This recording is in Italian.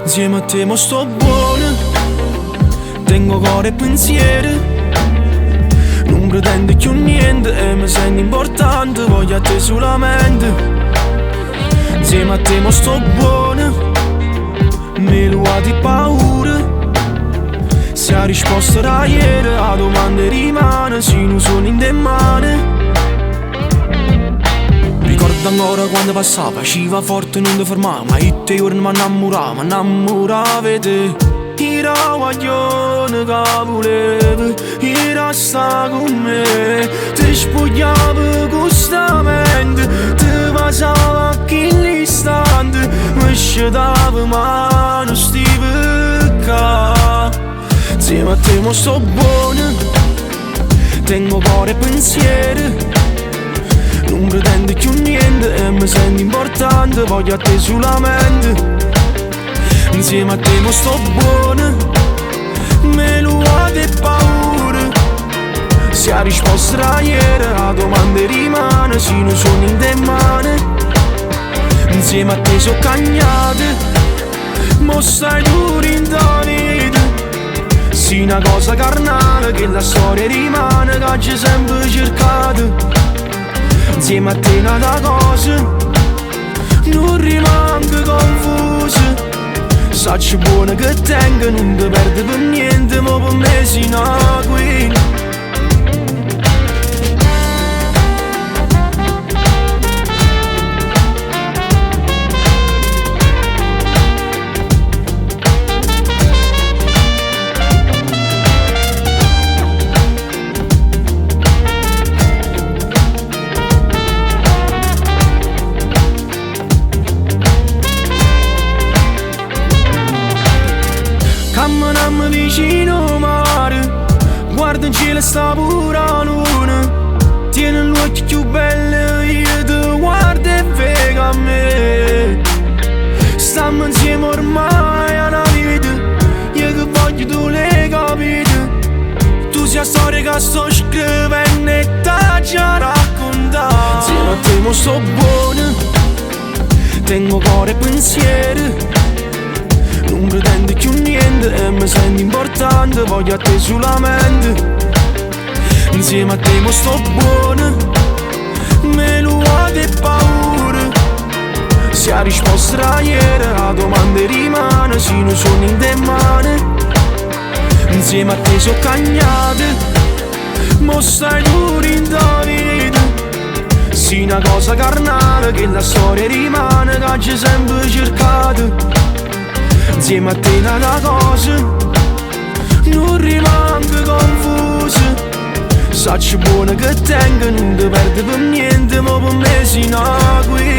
Insieme a te mo sto buono, tengo cuore e pensieri. Non pretendo più niente e mi sento importante, voglio a te solamente. Insieme a te mo sto buono, me lo ha di paura. Se la risposta da ieri, la domanda rimane, se non sono in te mani. Ricordo ancora quando passava, sciva forte non ti fermava, ma io te ora mi innamorava di te. Era guaglione che volevi, era sta con me. Ti spogliavo costamente, ti passava che l'istante, mi scedava mano stivicca. Insieme a te mo sto buono, tengo cuore e pensieri. Non pretendo più niente e mi sento importante, voglio a te solamente. Insieme a te mo sto buono, me lo ha di paura. Se la risposta da ieri, la domanda rimane, se non sono in te mani. Insieme a te so cagnate, mo stai tu in ta vita. Sì, una cosa carnale che la storia rimane, che ci sempre cercato. Insieme a te nata cosa, non rimango confuso. Sacci buono che tengo, non ti perdo per niente, ma per me sei una queen. Camminiamo vicino mare, guarda in cielo sta pure la luna. Tieni l'occhio più bello, io ti guardo e vedo a me. Stiamo insieme ormai a una vita, io che voglio tu le capite. Tu sei la storia che sto scrivendo e t'ha già raccontato. Insieme a te mo sto buono, tengo cuore e pensieri. Non pretendo più niente e mi sento importante, voglio a te solamente. Insieme a te mo sto buono, me lo ha di paura. Se la risposta da ieri, la domanda rimane, se non sono in te mani. Insieme a te so cagnate, mo stai tu in ta vita. Sì, una cosa carnale che la storia rimane, che ci sempre cercato. Insieme a te una cosa, non rimango confuso. Sacci buono che tengo, non ti perdo per niente, ma per me sei una qui.